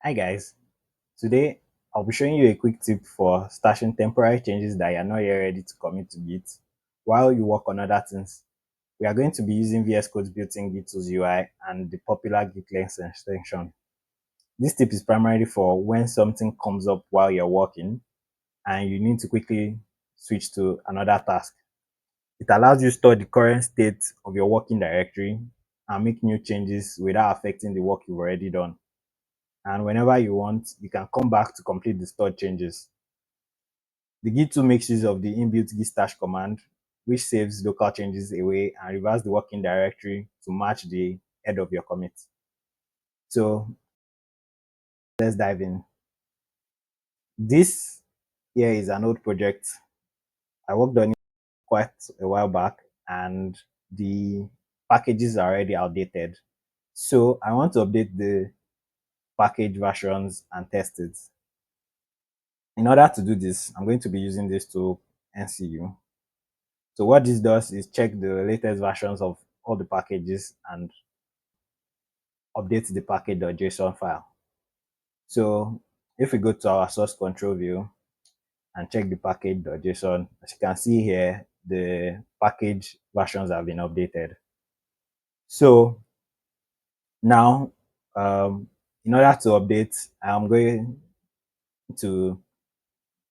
Hi guys, today I'll be showing you a quick tip for stashing temporary changes that you're not yet ready to commit to Git while you work on other things. We are going to be using VS Code's built-in Git tools UI and the popular Gitlens Extension. This tip is primarily for when something comes up while you're working and you need to quickly switch to another task. It allows you to store the current state of your working directory and make new changes without affecting the work you've already done. And whenever you want, you can come back to complete the stored changes. The Git tool makes use of the inbuilt git stash command, which saves local changes away and reverses the working directory to match the head of your commit. So let's dive in. This here is an old project. I worked on it quite a while back and the packages are already outdated. So I want to update the package versions and test it. In order to do this, I'm going to be using this tool NCU. So what this does is check the latest versions of all the packages and update the package.json file. So if we go to our source control view and check the package.json, as you can see here, the package versions have been updated. So now, in order to update, I'm going to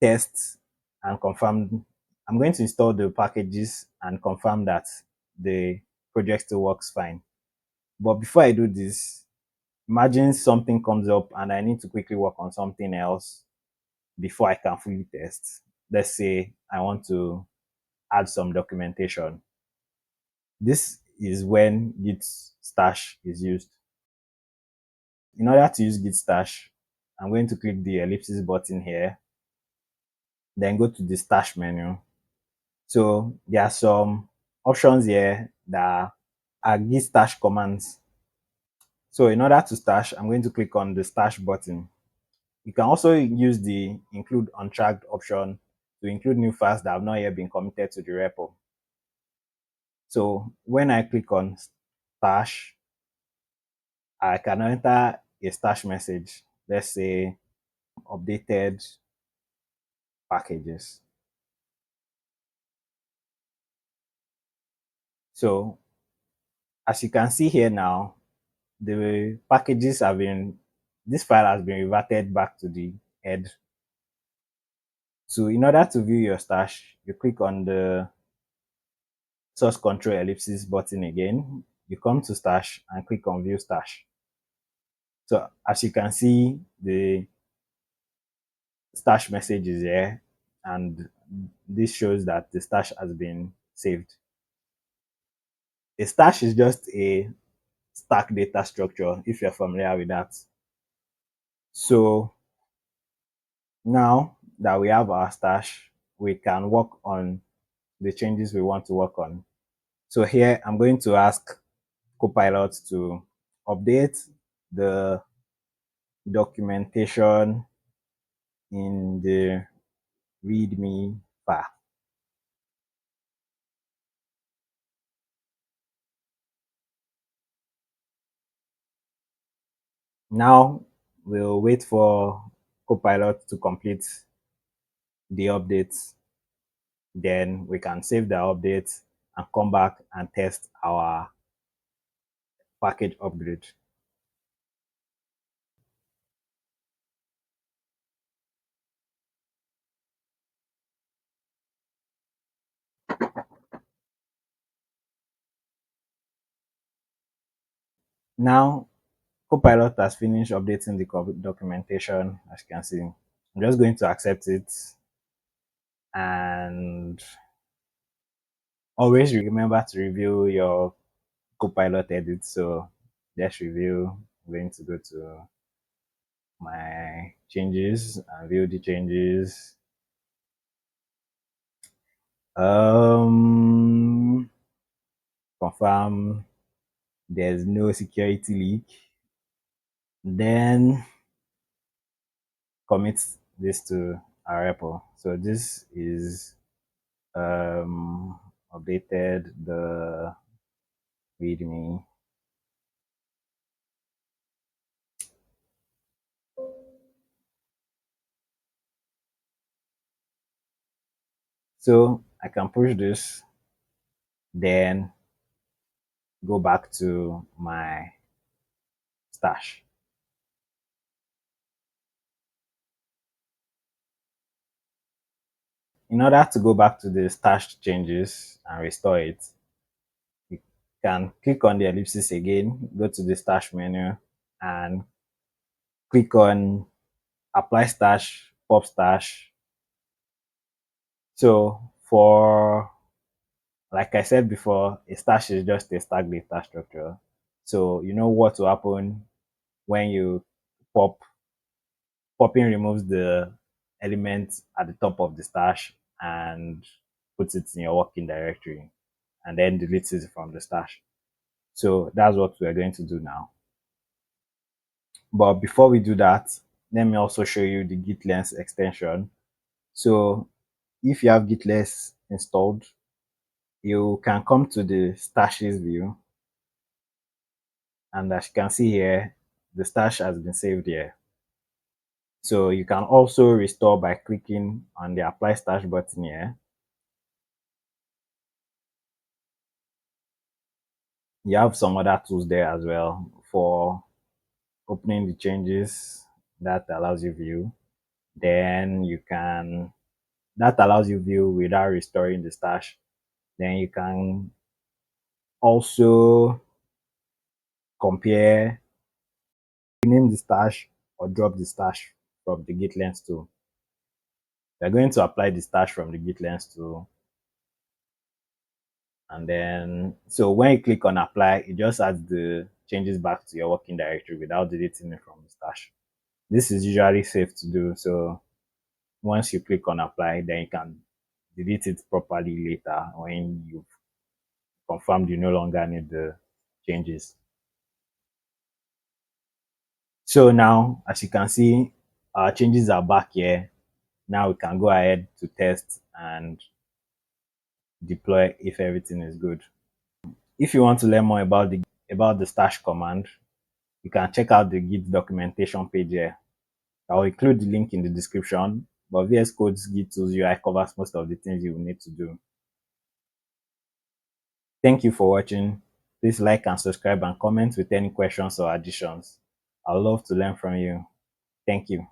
test and confirm. I'm going to install the packages and confirm that the project still works fine. But before I do this, imagine something comes up and I need to quickly work on something else before I can fully test. Let's say I want to add some documentation. This is when Git stash is used. In order to use Git stash, I'm going to click the ellipsis button here, then go to the stash menu. So there are some options here that are Git stash commands. So in order to stash, I'm going to click on the stash button. You can also use the include untracked option to include new files that have not yet been committed to the repo. So when I click on stash, I can enter a stash message. Let's say updated packages. So as you can see here now, the packages have been, this file has been reverted back to the head. So in order to view your stash, you click on the source control ellipsis button again. You come to stash and click on view stash. So as you can see, the stash message is here and this shows that the stash has been saved. A stash is just a stack data structure if you're familiar with that. So now that we have our stash, we can work on the changes we want to work on. So here I'm going to ask Copilot to update the documentation in the README file. Now we'll wait for Copilot to complete the updates. Then we can save the updates and come back and test our package upgrade. Now Copilot has finished updating the documentation, as you can see. I'm just going to accept it and always remember to review your Copilot edit. So let's review. I'm going to go to my changes and view the changes. Um, Confirm there's no security leak. Then commit this to our repo. So this is updated the readme. So I can push this, then go back to my stash. In order to go back to the stash changes and restore it, you can click on the ellipsis again, go to the stash menu, and click on apply stash, pop stash. So for, like I said before, a stash is just a stack data structure. So you know what will happen when you pop. Popping removes the element at the top of the stash and puts it in your working directory, and then deletes it from the stash. So that's what we're going to do now. But before we do that, let me also show you the Gitlens extension. So if you have Gitlens installed, you can come to the stashes view, and as you can see here, the stash has been saved here. So you can also restore by clicking on the apply stash button here. You have some other tools there as well for opening the changes that allows you view. Then you can, that allows you view without restoring the stash. Then you can also compare, rename the stash or drop the stash from the Gitlens tool. We're going to apply the stash from the Gitlens tool. And then, so when you click on apply, it just adds the changes back to your working directory without deleting it from the stash. This is usually safe to do. So once you click on apply, then you can delete it properly later when you've confirmed you no longer need the changes. So now, as you can see, our changes are back here. Now we can go ahead to test and deploy if everything is good. If you want to learn more about the stash command, you can check out the Git documentation page here. I will include the link in the description, but VS Code's Git Tools UI covers most of the things you will need to do. Thank you for watching. Please like and subscribe and comment with any questions or additions. I'd love to learn from you. Thank you.